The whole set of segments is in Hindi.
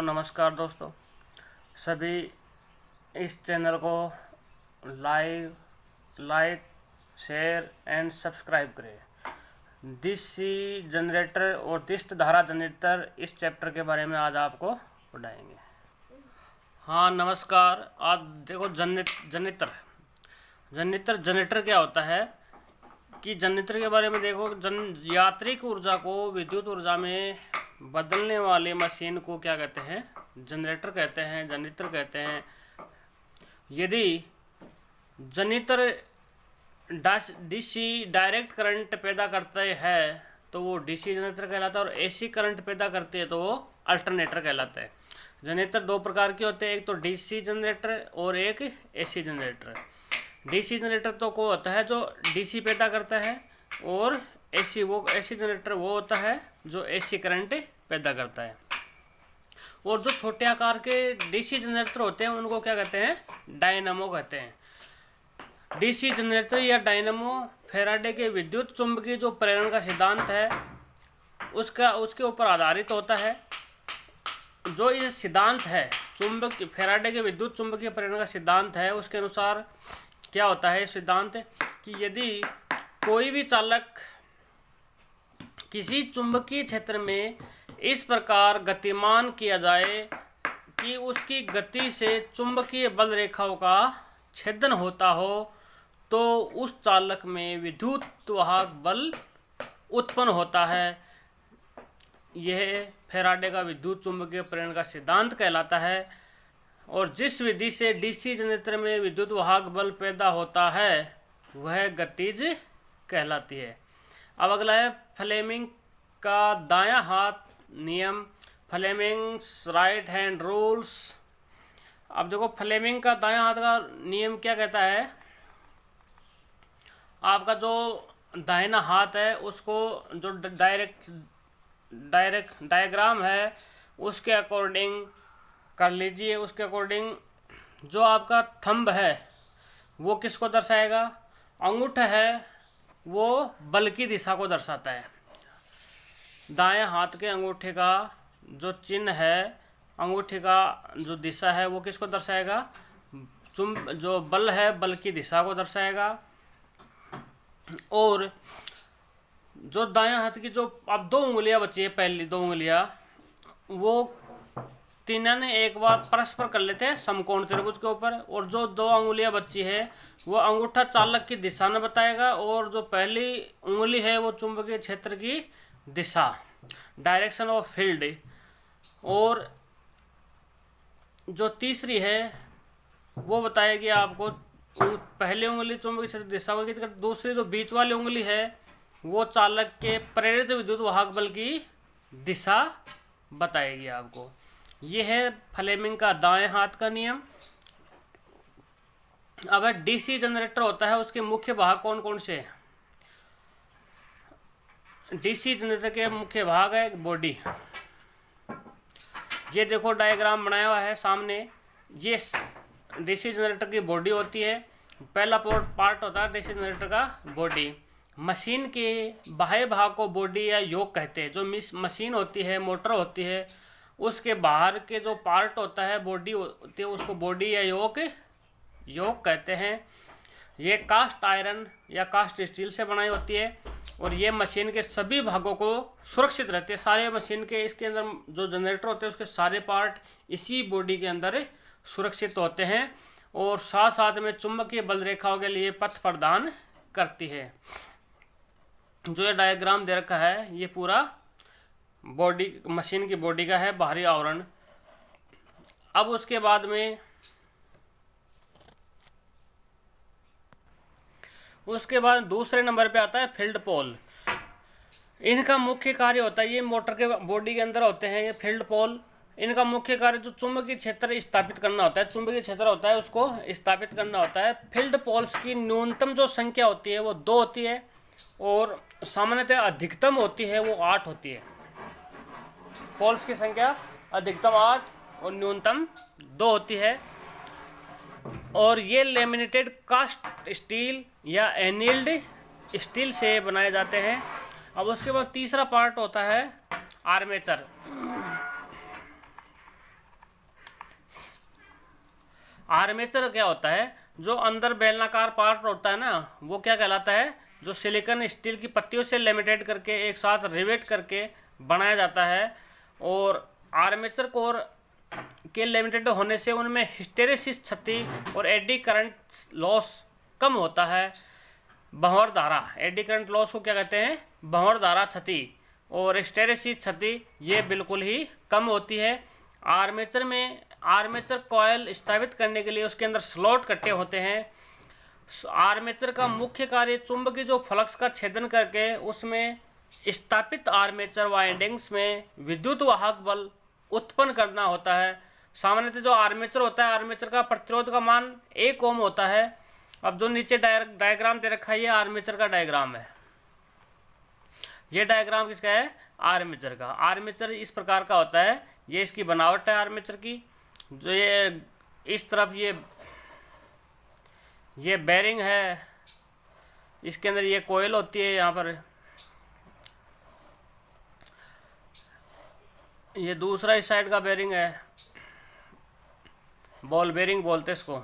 तो नमस्कार दोस्तों, सभी इस चैनल को लाइक शेयर एंड सब्सक्राइब करें। डीसी जनरेटर और दिष्ट धारा जनरेटर इस चैप्टर के बारे में आज आपको पढ़ाएंगे। हाँ नमस्कार। आज देखो जनरेटर क्या होता है कि जनरेटर के बारे में देखो। यांत्रिक ऊर्जा को विद्युत ऊर्जा में बदलने वाली मशीन को क्या कहते हैं? जनरेटर कहते हैं, जनरेटर कहते हैं। यदि जनरेटर डीसी डायरेक्ट करंट पैदा करते हैं तो वो डीसी जनरेटर कहलाता है, और एसी करंट पैदा करते हैं तो वो अल्टरनेटर कहलाता है। जनरेटर दो प्रकार के होते हैं, एक तो डीसी जनरेटर और एक एसी जनरेटर। डीसी जनरेटर तो को होता है जो डीसी पैदा करता है, और एसी जनरेटर वो होता है जो एसी करंट पैदा करता है। और जो छोटे आकार के डीसी जनरेटर होते हैं उनको क्या कहते हैं? डायनामो कहते हैं। डीसी जनरेटर या डायनामो फैराडे के विद्युत चुंबकीय जो प्रेरण का सिद्धांत है उसके ऊपर आधारित होता है। जो ये सिद्धांत है फैराडे के विद्युत चुंबकीय प्रेरण का सिद्धांत है, उसके अनुसार क्या होता है सिद्धांत कि यदि कोई भी चालक किसी चुंबकीय क्षेत्र में इस प्रकार गतिमान किया जाए कि उसकी गति से चुंबकीय बल रेखाओं का छेदन होता हो, तो उस चालक में विद्युत वाहक बल उत्पन्न होता है। यह फैराडे का विद्युत चुंबकीय प्रेरण का सिद्धांत कहलाता है। और जिस विधि से डीसी जनरेटर में विद्युत वाहक बल पैदा होता है वह गतिज कहलाती है। अब अगला है फ्लेमिंग का दायां हाथ नियम, फ्लेमिंग्स राइट हैंड रूल्स। अब देखो डायग्राम का दायां हाथ का नियम क्या कहता है? आपका जो दाहिना हाथ है उसको जो डायग्राम है उसके अकॉर्डिंग कर लीजिए। उसके अकॉर्डिंग जो आपका थंब है वो किसको दर्शाएगा? अंगूठा है वो बल की दिशा को दर्शाता है। दाएं हाथ के अंगूठे का जो चिन्ह है, अंगूठे का जो दिशा है वो किसको दर्शाएगा? जो बल है बल की दिशा को दर्शाएगा। और जो दाएं हाथ की जो अब दो उंगलियां बची है, पहली दो उंगलियां वो तीनों ने एक बार परस्पर कर लेते हैं समकोण त्रिभुज के ऊपर, और जो दो उंगलियां बची है वो अंगूठा चालक की दिशा न बताएगा, और जो पहली उंगली है वो चुंबकीय क्षेत्र की दिशा, डायरेक्शन ऑफ फील्ड। और जो तीसरी है वो बताएगी आपको पहली उंगली चुंबकीय क्षेत्र दिशा को, दूसरी जो बीच वाली उंगली है वो चालक के प्रेरित विद्युत वाहक बल की दिशा बताएगी आपको। यह है फ्लेमिंग का दाएं हाथ का नियम। अब डीसी जनरेटर होता है, उसके मुख्य भाग कौन कौन से हैं? डीसी जनरेटर के मुख्य भाग है बॉडी। ये देखो डायग्राम बनाया हुआ है सामने। ये डीसी जनरेटर की बॉडी होती है। पहला पार्ट होता है डीसी जनरेटर का बॉडी। मशीन के बाह्य भाग को बॉडी या योक कहते हैं। जो मशीन होती है, मोटर होती है, उसके बाहर के जो पार्ट होता है बॉडी होती है उसको बॉडी या योक कहते हैं। ये कास्ट आयरन या कास्ट स्टील से बनाई होती है, और ये मशीन के सभी भागों को सुरक्षित रहते हैं। सारे मशीन के इसके अंदर जो जनरेटर होते हैं उसके सारे पार्ट इसी बॉडी के अंदर सुरक्षित होते हैं, और साथ साथ में चुंबकीय बल रेखाओं के लिए पथ प्रदान करती है। जो ये डायग्राम दे रखा है ये पूरा बॉडी मशीन की बॉडी का है, बाहरी आवरण। अब उसके बाद में दूसरे नंबर पे आता है फील्ड पोल। इनका मुख्य कार्य होता है, ये मोटर के बॉडी के अंदर होते हैं ये फील्ड पोल। इनका मुख्य कार्य जो चुंबकीय क्षेत्र स्थापित करना होता है, चुंबकीय क्षेत्र होता है उसको स्थापित करना होता है। फील्ड पोल्स की न्यूनतम जो संख्या होती है वो 2 होती है, और सामान्यतः अधिकतम होती है वो 8 होती है। पोल्स की संख्या अधिकतम 8 और न्यूनतम 2 होती है। और ये लेमिनेटेड कास्ट स्टील या एनील्ड स्टील से बनाए जाते हैं। अब उसके बाद तीसरा पार्ट होता है आर्मेचर। आर्मेचर क्या होता है, जो अंदर बेलनाकार पार्ट होता है ना, वो क्या कहलाता है, जो सिलिकॉन स्टील की पत्तियों से लेमिनेट करके एक साथ रिवेट करके बनाया जाता है। और आर्मेचर कोर के लेमिनेटेड होने से उनमें हिस्टेरेसिस क्षति और एडी करंट लॉस कम होता है। भंवर धारा, एडी करंट लॉस को क्या कहते हैं, भंवर धारा क्षति और हिस्टेरेसिस क्षति ये बिल्कुल ही कम होती है। आर्मेचर में आर्मेचर कॉयल स्थापित करने के लिए उसके अंदर स्लॉट कट्टे होते हैं। आर्मेचर का मुख्य कार्य चुंबकीय जो फ्लक्स का छेदन करके उसमें स्थापित आर्मेचर वाइंडिंग्स में विद्युत वाहक बल उत्पन्न करना होता है। सामान्यतः जो आर्मेचर होता है, आर्मेचर का प्रतिरोध का मान 1 ओम होता है। अब जो नीचे डायग्राम दे रखा है, ये आर्मेचर का डायग्राम है। ये डायग्राम किसका है, आर्मेचर का। आर्मेचर इस प्रकार का होता है, ये इसकी बनावट है आर्मेचर की। जो ये इस तरफ ये बेरिंग है, इसके अंदर ये कोयल होती है, यहाँ पर ये दूसरा इस साइड का बेरिंग है, बॉल बेरिंग बोलते इसको।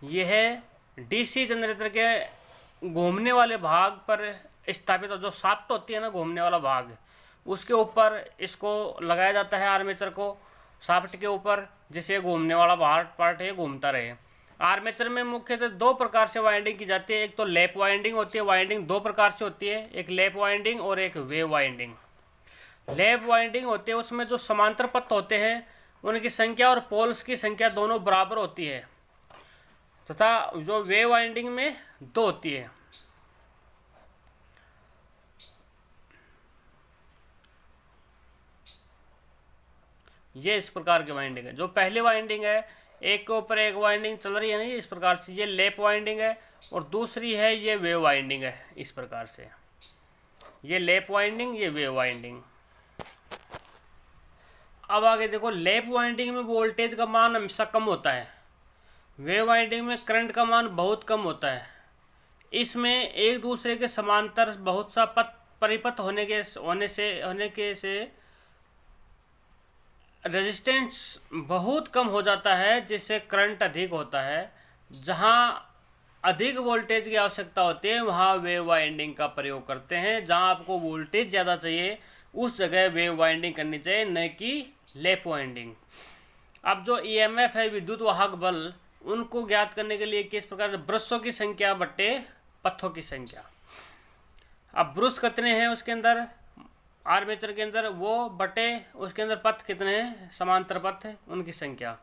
यह है डीसी जनरेटर के घूमने वाले भाग पर स्थापित, जो शाफ्ट होती है ना, घूमने वाला भाग, उसके ऊपर इसको लगाया जाता है आर्मेचर को, शाफ्ट के ऊपर, जिससे घूमने वाला पार्ट है घूमता रहे। आर्मेचर में मुख्यतः 2 प्रकार से वाइंडिंग की जाती है। एक तो लैप वाइंडिंग होती है, वाइंडिंग 2 प्रकार से होती है, एक लैप वाइंडिंग और एक वेव वाइंडिंग। लैप वाइंडिंग होती है उसमें जो समांतर पथ होते हैं उनकी संख्या और पोल्स की संख्या दोनों बराबर होती है, तथा जो वेव वाइंडिंग में 2 होती है। ये इस प्रकार की वाइंडिंग है। जो पहली वाइंडिंग है, एक के ऊपर एक वाइंडिंग चल रही है नहीं, इस प्रकार से, ये लैप वाइंडिंग है। और दूसरी है ये वेव वाइंडिंग है, इस प्रकार से। ये लैप वाइंडिंग, ये वेव वाइंडिंग। अब आगे देखो, लैप वाइंडिंग में वोल्टेज का मान हमेशा कम होता है, वेव वाइंडिंग में करंट का मान बहुत कम होता है। इसमें एक दूसरे के समांतर बहुत सा परिपथ होने से रेजिस्टेंस बहुत कम हो जाता है, जिससे करंट अधिक होता है। जहाँ अधिक वोल्टेज की आवश्यकता होती है वहाँ वेव वाइंडिंग का प्रयोग करते हैं। जहाँ आपको वोल्टेज ज़्यादा चाहिए उस जगह वेव वाइंडिंग करनी चाहिए, न कि लैप वाइंडिंग। अब जो ईएमएफ है, विद्युत वाहक बल, उनको ज्ञात करने के लिए किस प्रकार, ब्रशों की संख्या बट्टे पथों की संख्या। अब ब्रश कितने हैं उसके अंदर, आर्मेचर के अंदर, वो बटे उसके अंदर पथ कितने हैं, समांतर पथ है, उनकी संख्या।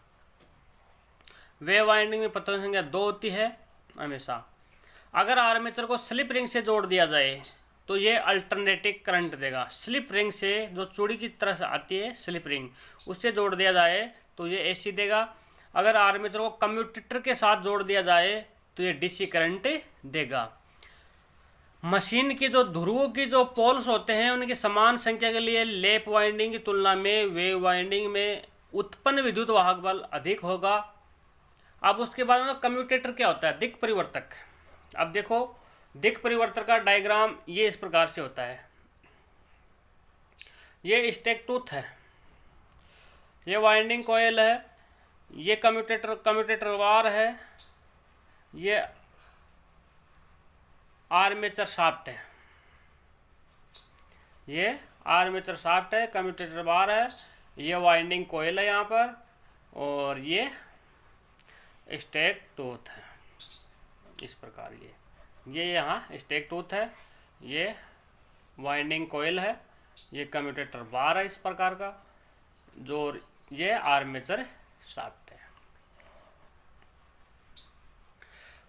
वेव वाइंडिंग में पथों की संख्या 2 होती है हमेशा। अगर आर्मेचर को स्लिप रिंग से जोड़ दिया जाए तो ये अल्टरनेटिंग करंट देगा। स्लिप रिंग से, जो चूड़ी की तरह से आती है स्लिप रिंग, उससे जोड़ दिया जाए तो ये एसी देगा। अगर आर्मेचर को कम्यूटेटर के साथ जोड़ दिया जाए तो ये डीसी करंट देगा। मशीन की जो ध्रुवों की जो पोल्स होते हैं उनकी समान संख्या के लिए लैप वाइंडिंग की तुलना में वेव वाइंडिंग में उत्पन्न विद्युत वाहक बल अधिक होगा। अब उसके बाद में कम्यूटेटर क्या होता है, दिक् परिवर्तक। अब देखो, दिक् परिवर्तक का डायग्राम ये इस प्रकार से होता है। ये स्टेक टूथ है, ये वाइंडिंग कॉयल है, ये कम्यूटेटर बार है, ये आर्मेचर शाफ्ट है, ये आर्मेचर शाफ्ट है, कम्यूटेटर बार है, ये वाइंडिंग कॉयल है यहाँ पर, और ये स्टेक टूथ है इस प्रकार। ये यहाँ स्टेक टूथ है, ये वाइंडिंग कॉयल है, ये कम्यूटेटर बार है इस प्रकार का, जो ये आर्मेचर शाफ्ट है।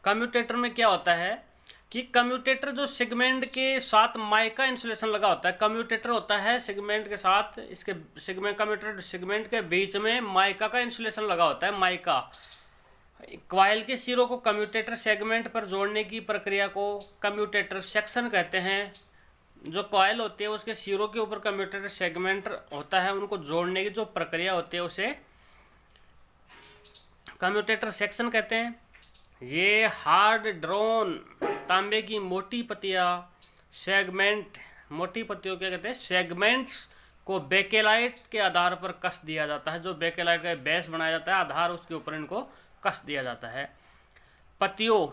कम्यूटेटर में क्या होता है कि कम्यूटेटर जो सेगमेंट के साथ माइका इंसुलेशन लगा होता है, कम्यूटेटर होता है सेगमेंट के साथ, इसके कम्यूटेटर सेगमेंट के बीच में माइका का इंसुलेशन लगा होता है। माइका कॉइल के सिरों को कम्यूटेटर सेगमेंट पर जोड़ने की प्रक्रिया को कम्यूटेटर सेक्शन कहते हैं। जो कॉइल होती है उसके सिरों के ऊपर कम्यूटेटर सेगमेंट होता है, उनको जोड़ने की जो प्रक्रिया होती है उसे कम्यूटेटर सेक्शन कहते हैं। ये हार्ड ड्रोन तांबे की मोटी पत्तियाँ सेगमेंट, मोटी पत्तियों क्या कहते हैं, सेगमेंट्स को बेकेलाइट के आधार पर कस दिया जाता है। जो बेकेलाइट का बेस बनाया जाता है, आधार, उसके ऊपर इनको कस दिया जाता है। पत्तियों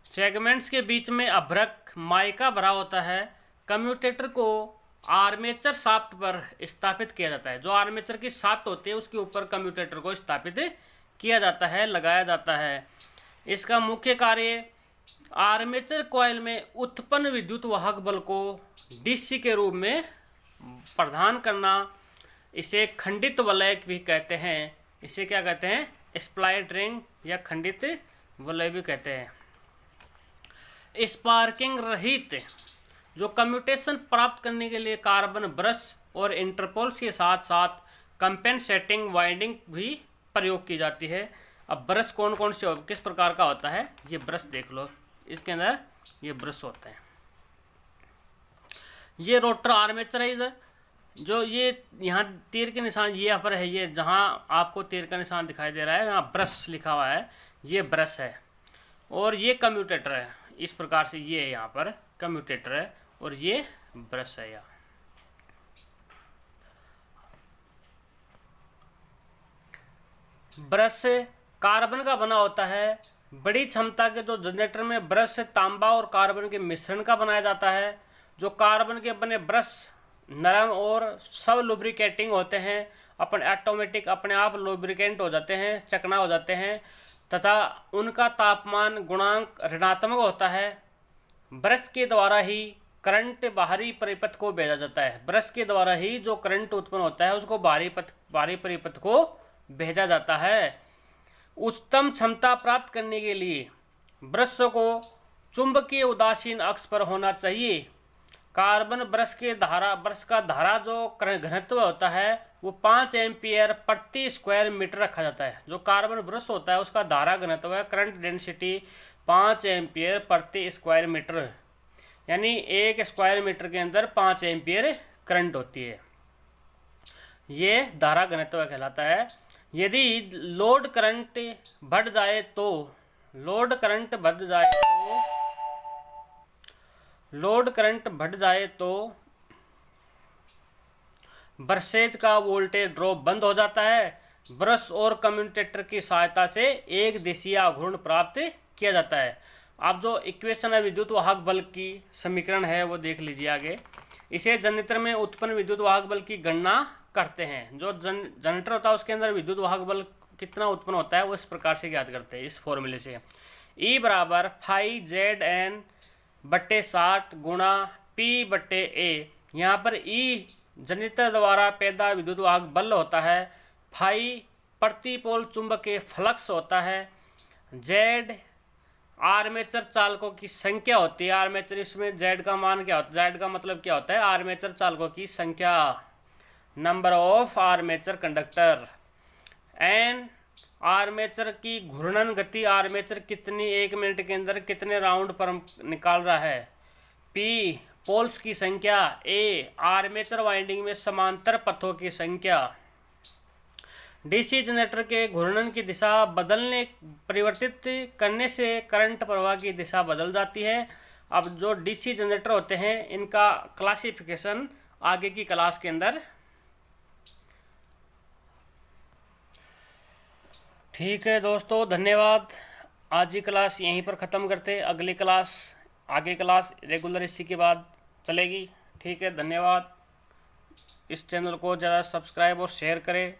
सेगमेंट्स के बीच में अभ्रक माइका भरा होता है। कम्यूटेटर को आर्मेचर शाफ्ट पर स्थापित किया जाता है। जो आर्मेचर की शाफ्ट होती है उसके ऊपर कम्यूटेटर को स्थापित किया जाता है, लगाया जाता है। इसका मुख्य कार्य आर्मेचर कॉइल में उत्पन्न विद्युत वाहक बल को डीसी के रूप में प्रदान करना। इसे खंडित वलय भी कहते हैं। इसे क्या कहते हैं? स्प्लाइट रिंग या खंडित वलय भी कहते हैं। स्पार्किंग रहित जो कम्यूटेशन प्राप्त करने के लिए कार्बन ब्रश और इंटरपोल्स के साथ साथ कंपेंसेटिंग वाइंडिंग भी प्रयोग की जाती है। अब ब्रश कौन कौन से किस प्रकार का होता है, ये ब्रश देख लो। इसके अंदर ये ब्रश होते हैं। ये रोटर आर्मेचर है। इधर जो ये यहाँ तीर के निशान ये यहाँ पर है, ये जहाँ आपको तीर का निशान दिखाई दे रहा है यहाँ ब्रश लिखा हुआ है, ये ब्रश है। और ये कम्यूटेटर है। इस प्रकार से ये यहाँ पर कम्यूटेटर है और ये ब्रश है। यहाँ ब्रश कार्बन का बना होता है। बड़ी क्षमता के जो जनरेटर में ब्रश तांबा और कार्बन के मिश्रण का बनाया जाता है। जो कार्बन के बने ब्रश नरम और सब लुब्रिकेटिंग होते हैं, ऑटोमेटिक अपने आप लुब्रिकेंट हो जाते हैं, चकना हो जाते हैं, तथा उनका तापमान गुणांक ऋणात्मक होता है। ब्रश के द्वारा ही करंट बाहरी परिपथ को भेजा जाता है। ब्रश के द्वारा ही जो करंट उत्पन्न होता है उसको बाहरी परिपथ को भेजा जाता है। उच्चतम क्षमता प्राप्त करने के लिए ब्रश को चुंबकीय उदासीन अक्ष पर होना चाहिए। कार्बन ब्रश का धारा जो घनत्व होता है वो 5 एम्पियर प्रति स्क्वायर मीटर रखा जाता है। जो कार्बन ब्रश होता है उसका धारा घनत्व है, करंट डेंसिटी 5 एम्पियर प्रति स्क्वायर मीटर, यानी 1 स्क्वायर मीटर के अंदर 5 एम्पियर करंट होती है। ये धारा घनत्व कहलाता है। यदि लोड करंट बढ़ जाए तो ब्रशेज का वोल्टेज ड्रॉप बंद हो जाता है। ब्रश और कम्यूटेटर की सहायता से एक दिशीय आघूर्ण प्राप्त किया जाता है। अब जो इक्वेशन है विद्युत वाहक बल की समीकरण है वो देख लीजिए आगे। इसे जनरेटर में उत्पन्न विद्युत वाहक बल की गणना करते हैं। जो जनरेटर होता है उसके अंदर विद्युत वाहक बल कितना उत्पन्न होता है वो इस प्रकार से ज्ञात करते हैं, इस फॉर्मूले से। E बराबर फाई ZN बट्टे 60 गुणा P बट्टे A। यहाँ पर E जनरेटर द्वारा पैदा विद्युत वाहक बल होता है, फाई प्रति पोल चुंबकीय फ्लक्स होता है, Z आर्मेचर चालकों की संख्या होती है। आर्मेचर, इसमें Z का मान क्या होता है? Z का मतलब क्या होता है? आर्मेचर चालकों की संख्या, number of armature conductor. N armature की घूर्णन गति, आर्मेचर कितनी 1 मिनट के अंदर कितने राउंड पर निकाल रहा है। P पोल्स की संख्या। A आर्मेचर वाइंडिंग में समांतर पथों की संख्या। डीसी जनरेटर के घूर्णन की दिशा परिवर्तित करने से करंट प्रवाह की दिशा बदल जाती है। अब जो डीसी जनरेटर होते हैं इनका क्लासिफिकेशन आगे की क्लास के अंदर। ठीक है दोस्तों, धन्यवाद। आज की क्लास यहीं पर ख़त्म करते। अगली क्लास, आगे क्लास रेगुलर इसी के बाद चलेगी। ठीक है, धन्यवाद। इस चैनल को ज़्यादा सब्सक्राइब और शेयर करें।